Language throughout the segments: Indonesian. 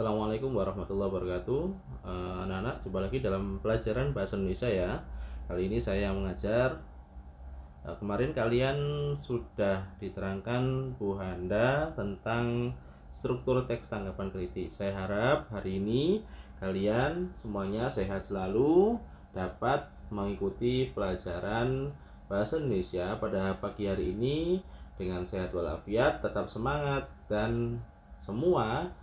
Assalamualaikum warahmatullahi wabarakatuh. Anak-anak, jumpa lagi dalam pelajaran bahasa Indonesia ya. Kali ini saya mengajar. Kemarin kalian sudah diterangkan Bu Handa tentang struktur teks tanggapan kritis. Saya harap hari ini kalian semuanya sehat selalu, dapat mengikuti pelajaran bahasa Indonesia pada pagi hari ini dengan sehat walafiat, tetap semangat, dan semua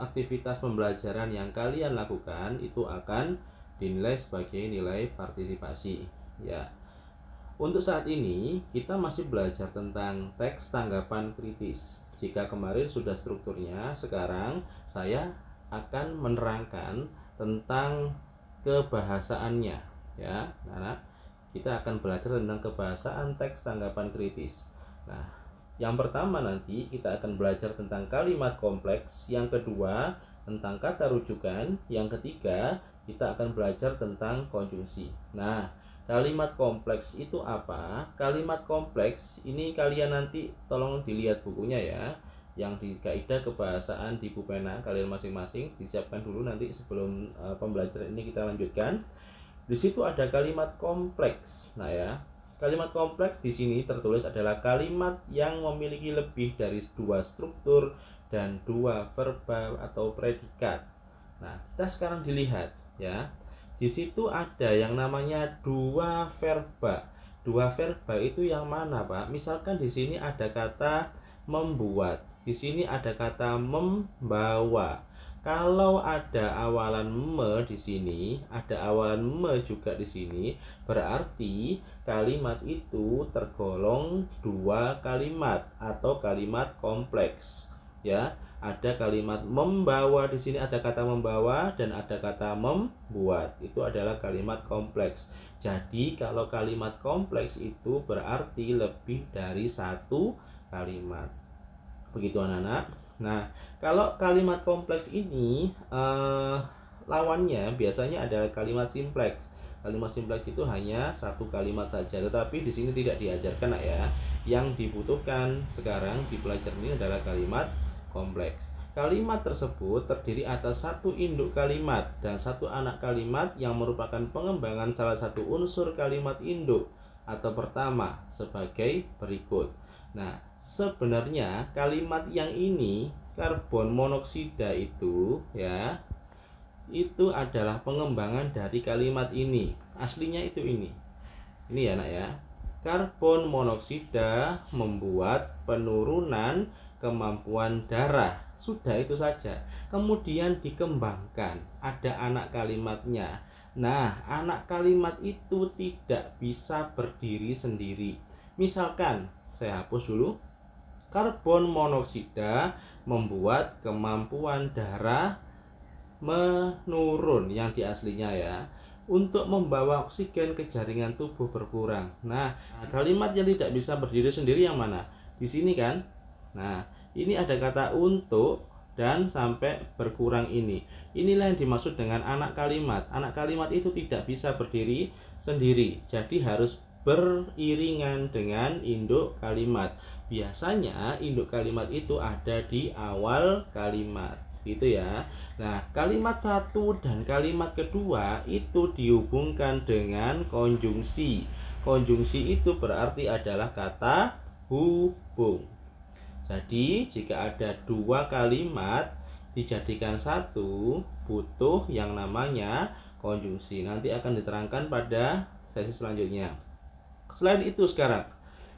aktivitas pembelajaran yang kalian lakukan itu akan dinilai sebagai nilai partisipasi ya. Untuk saat ini kita masih belajar tentang teks tanggapan kritis. Jika kemarin sudah strukturnya, sekarang saya akan menerangkan tentang kebahasaannya ya. Nah, kita akan belajar tentang kebahasaan teks tanggapan kritis. Nah, yang pertama nanti kita akan belajar tentang kalimat kompleks, yang kedua tentang kata rujukan, yang ketiga kita akan belajar tentang konjungsi. Nah, kalimat kompleks itu apa? Kalimat kompleks ini kalian nanti tolong dilihat bukunya ya, yang di kaidah kebahasaan di buku pena kalian masing-masing disiapkan dulu nanti sebelum pembelajaran ini kita lanjutkan. Di situ ada kalimat kompleks. Nah ya, kalimat kompleks di sini tertulis adalah kalimat yang memiliki lebih dari dua struktur dan dua verba atau predikat. Nah, kita sekarang dilihat ya. Di situ ada yang namanya dua verba. Dua verba itu yang mana, Pak? Misalkan di sini ada kata membuat, di sini ada kata membawa. Kalau ada awalan me di sini, ada awalan me juga di sini, berarti kalimat itu tergolong dua kalimat atau kalimat kompleks. Ya, ada kalimat membawa di sini, ada kata membawa dan ada kata membuat. Itu adalah kalimat kompleks. Jadi kalau kalimat kompleks itu berarti lebih dari satu kalimat. Begitu anak-anak. Nah, kalau kalimat kompleks ini lawannya biasanya adalah kalimat simpleks. Kalimat simpleks itu hanya satu kalimat saja, tetapi di sini tidak diajarkan ya. Yang dibutuhkan sekarang di pelajaran ini adalah kalimat kompleks. Kalimat tersebut terdiri atas satu induk kalimat dan satu anak kalimat yang merupakan pengembangan salah satu unsur kalimat induk atau pertama sebagai berikut. Nah, sebenarnya kalimat yang ini karbon monoksida itu ya, itu adalah pengembangan dari kalimat ini. Aslinya itu ini ya nak ya. Karbon monoksida membuat penurunan kemampuan darah. Sudah itu saja. Kemudian dikembangkan, ada anak kalimatnya. Nah, anak kalimat itu tidak bisa berdiri sendiri. Misalkan saya hapus dulu. Karbon monoksida membuat kemampuan darah menurun, yang di aslinya ya, untuk membawa oksigen ke jaringan tubuh berkurang. Nah, kalimat yang tidak bisa berdiri sendiri yang mana? Di sini kan? Nah, ini ada kata untuk dan sampai berkurang ini. Inilah yang dimaksud dengan anak kalimat. Anak kalimat itu tidak bisa berdiri sendiri. Jadi harus beriringan dengan induk kalimat. Biasanya induk kalimat itu ada di awal kalimat, gitu ya. Nah, kalimat satu dan kalimat kedua itu dihubungkan dengan konjungsi. Konjungsi itu berarti adalah kata hubung. Jadi, jika ada dua kalimat dijadikan satu, butuh yang namanya konjungsi. Nanti akan diterangkan pada sesi selanjutnya. Selain itu sekarang,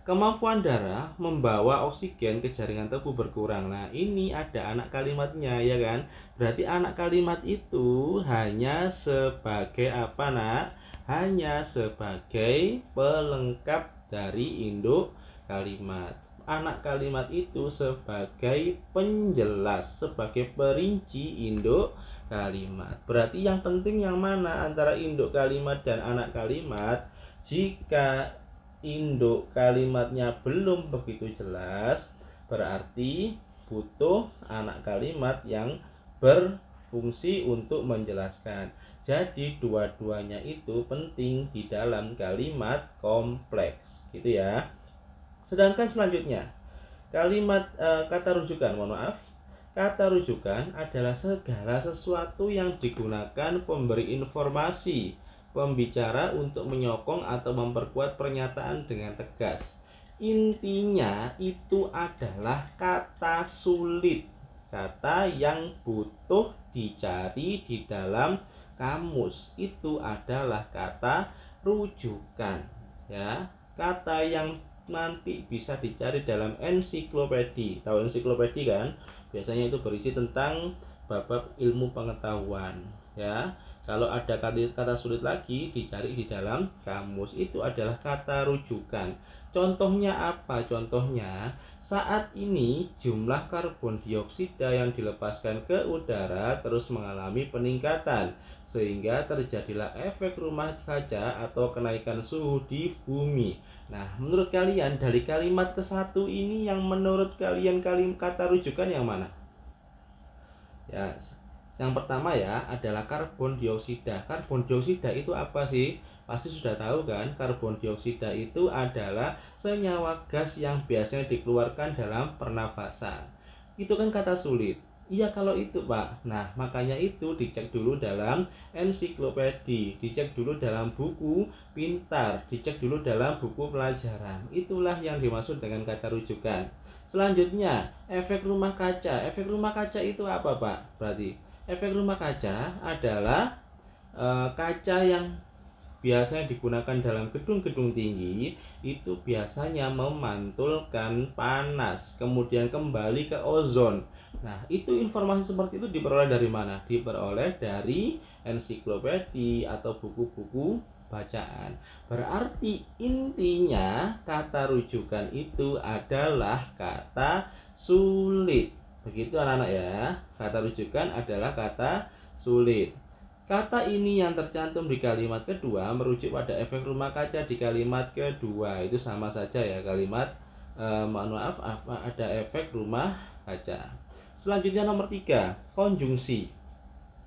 kemampuan darah membawa oksigen ke jaringan tubuh berkurang. Nah, ini ada anak kalimatnya ya kan. Berarti anak kalimat itu hanya sebagai apa nak? Hanya sebagai pelengkap dari induk kalimat. Anak kalimat itu sebagai penjelas, sebagai perinci induk kalimat. Berarti yang penting yang mana antara induk kalimat dan anak kalimat? Jika induk kalimatnya belum begitu jelas, berarti butuh anak kalimat yang berfungsi untuk menjelaskan. Jadi dua-duanya itu penting di dalam kalimat kompleks, gitu ya. Sedangkan selanjutnya kalimat kata rujukan, mohon maaf. Kata rujukan adalah segala sesuatu yang digunakan pemberi informasi, pembicara untuk menyokong atau memperkuat pernyataan dengan tegas. Intinya itu adalah kata sulit, kata yang butuh dicari di dalam kamus. Itu adalah kata rujukan, ya. Kata yang nanti bisa dicari dalam ensiklopedi. Tahu ensiklopedi kan? Biasanya itu berisi tentang bab ilmu pengetahuan, ya. Kalau ada kata sulit lagi dicari di dalam kamus, itu adalah kata rujukan. Contohnya apa? Contohnya saat ini jumlah karbon dioksida yang dilepaskan ke udara terus mengalami peningkatan, sehingga terjadilah efek rumah kaca atau kenaikan suhu di bumi. Nah, menurut kalian dari kalimat ke satu ini yang menurut kalian kata rujukan yang mana? Ya, yang pertama ya adalah karbon dioksida. Karbon dioksida itu apa sih? Pasti sudah tahu kan? Karbon dioksida itu adalah senyawa gas yang biasanya dikeluarkan dalam pernafasan. Itu kan kata sulit. Iya kalau itu Pak. Nah makanya itu dicek dulu dalam ensiklopedi, dicek dulu dalam buku pintar, dicek dulu dalam buku pelajaran. Itulah yang dimaksud dengan kata rujukan. Selanjutnya efek rumah kaca. Efek rumah kaca itu apa Pak? Berarti efek rumah kaca adalah kaca yang biasanya digunakan dalam gedung-gedung tinggi, itu biasanya memantulkan panas, kemudian kembali ke ozon. Nah, itu informasi seperti itu diperoleh dari mana? Diperoleh dari ensiklopedi atau buku-buku bacaan. Berarti intinya kata rujukan itu adalah kata sulit. Begitu anak-anak ya. Kata rujukan adalah kata sulit. Kata ini yang tercantum di kalimat kedua merujuk pada efek rumah kaca di kalimat kedua. Itu sama saja ya kalimat maaf ada efek rumah kaca. Selanjutnya nomor 3, konjungsi.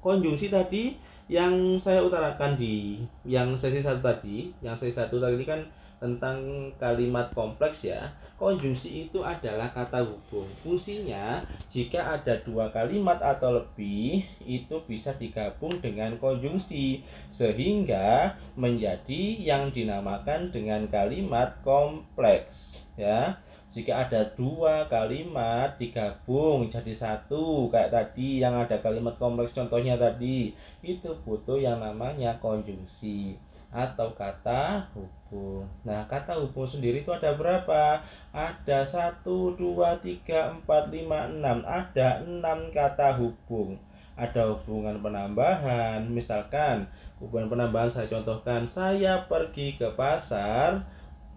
Konjungsi tadi yang saya utarakan di yang sesi 1 tadi, tadi kan tentang kalimat kompleks ya. Konjungsi itu adalah kata hubung. Fungsinya jika ada 2 kalimat atau lebih itu bisa digabung dengan konjungsi sehingga menjadi yang dinamakan dengan kalimat kompleks ya. Jika ada 2 kalimat digabung jadi 1 kayak tadi yang ada kalimat kompleks contohnya tadi, itu butuh yang namanya konjungsi atau kata hubung. Nah, kata hubung sendiri itu ada berapa? Ada 1, 2, 3, 4, 5, 6. Ada 6 kata hubung. Ada hubungan penambahan. Misalkan hubungan penambahan saya contohkan, saya pergi ke pasar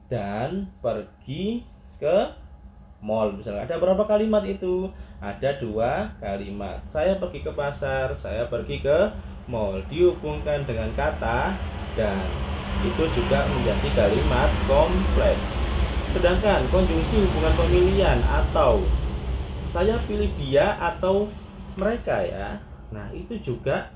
dan pergi ke mall. Misalnya ada berapa kalimat itu? Ada 2 kalimat. Saya pergi ke pasar, saya pergi ke mall. Dihubungkan dengan kata dan. Itu juga menjadi kalimat kompleks. Sedangkan konjungsi hubungan pemilihan atau saya pilih dia atau mereka ya. Nah, itu juga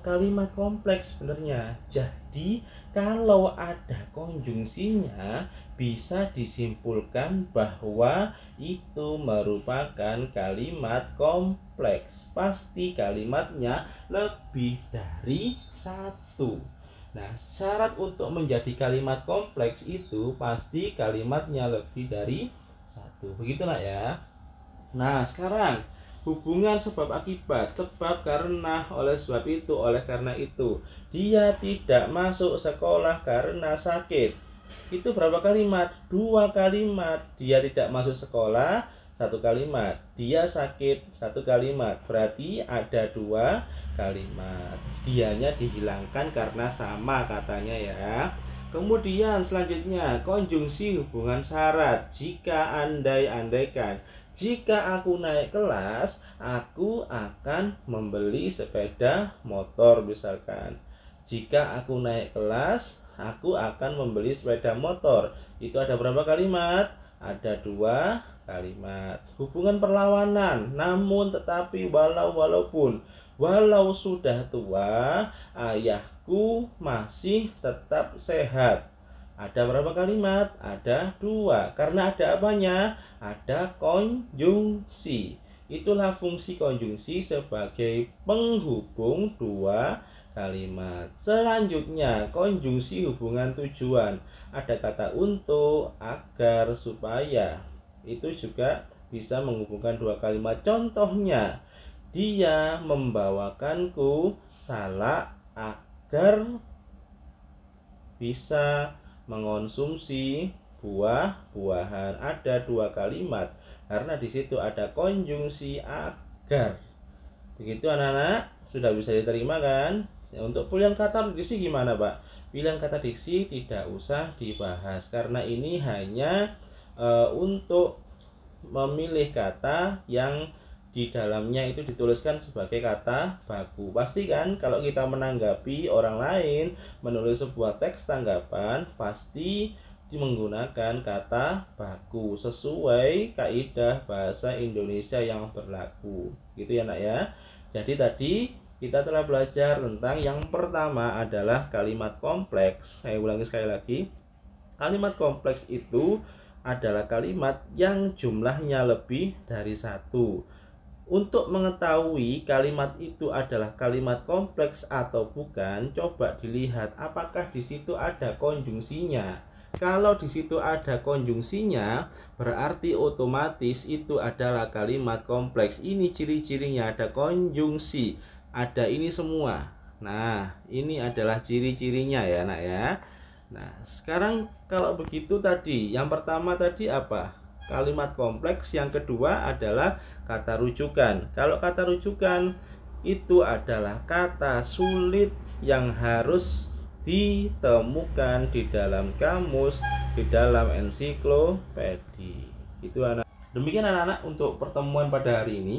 kalimat kompleks sebenarnya. Jadi kalau ada konjungsinya bisa disimpulkan bahwa itu merupakan kalimat kompleks. Pasti kalimatnya lebih dari 1. Nah, syarat untuk menjadi kalimat kompleks itu pasti kalimatnya lebih dari 1. Begitulah ya. Nah, sekarang hubungan sebab akibat. Sebab karena, oleh sebab itu, oleh karena itu. Dia tidak masuk sekolah karena sakit. Itu berapa kalimat? 2 kalimat. Dia tidak masuk sekolah, 1 kalimat. Dia sakit, 1 kalimat. Berarti ada 2 kalimat. Dianya dihilangkan karena sama katanya ya. Kemudian selanjutnya konjungsi hubungan syarat. Jika andai-andaikan, jika aku naik kelas, aku akan membeli sepeda motor misalkan. Jika aku naik kelas, aku akan membeli sepeda motor. Itu ada berapa kalimat? Ada 2 kalimat. Hubungan perlawanan, namun tetapi walaupun. Walau sudah tua, ayahku masih tetap sehat. Ada berapa kalimat? Ada 2. Karena ada apanya? Ada konjungsi. Itulah fungsi konjungsi sebagai penghubung dua kalimat. Selanjutnya, konjungsi hubungan tujuan. Ada kata untuk, agar, supaya. Itu juga bisa menghubungkan dua kalimat. Contohnya, dia membawakanku salak agar bisa mengonsumsi buah-buahan. Ada dua kalimat karena di situ ada konjungsi agar. Begitu anak-anak, sudah bisa diterima kan? Ya, untuk pilihan kata diksi gimana, Pak? Pilihan kata diksi tidak usah dibahas karena ini hanya untuk memilih kata yang di dalamnya itu dituliskan sebagai kata baku. Pastikan kalau kita menanggapi orang lain menulis sebuah teks tanggapan, pasti menggunakan kata baku sesuai kaidah bahasa Indonesia yang berlaku. Gitu ya, Nak ya. Jadi tadi kita telah belajar tentang yang pertama adalah kalimat kompleks. Saya ulangi sekali lagi. Kalimat kompleks itu adalah kalimat yang jumlahnya lebih dari satu. Untuk mengetahui kalimat itu adalah kalimat kompleks atau bukan, coba dilihat apakah di situ ada konjungsinya. Kalau di situ ada konjungsinya, berarti otomatis itu adalah kalimat kompleks. Ini ciri-cirinya, ada konjungsi, ada ini semua. Nah, ini adalah ciri-cirinya ya, Nak ya. Nah, sekarang kalau begitu tadi, yang pertama tadi apa? Kalimat kompleks. Yang kedua adalah kata rujukan. Kalau kata rujukan itu adalah kata sulit yang harus ditemukan di dalam kamus, di dalam ensiklopedi. Itu anak. Demikian anak-anak untuk pertemuan pada hari ini.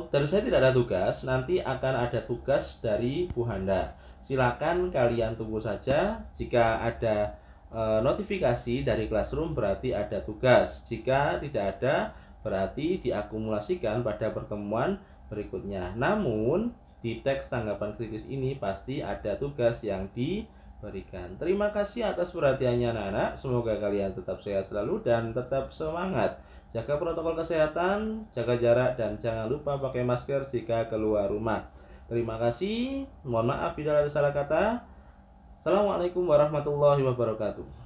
Dari saya tidak ada tugas, nanti akan ada tugas dari Bu Handa. Silakan kalian tunggu saja. Jika ada notifikasi dari Classroom berarti ada tugas. Jika tidak ada berarti diakumulasikan pada pertemuan berikutnya. Namun di teks tanggapan kritis ini pasti ada tugas yang diberikan. Terima kasih atas perhatiannya anak-anak. Semoga kalian tetap sehat selalu dan tetap semangat. Jaga protokol kesehatan, jaga jarak, dan jangan lupa pakai masker jika keluar rumah. Terima kasih. Mohon maaf bila ada salah kata. Assalamualaikum warahmatullahi wabarakatuh.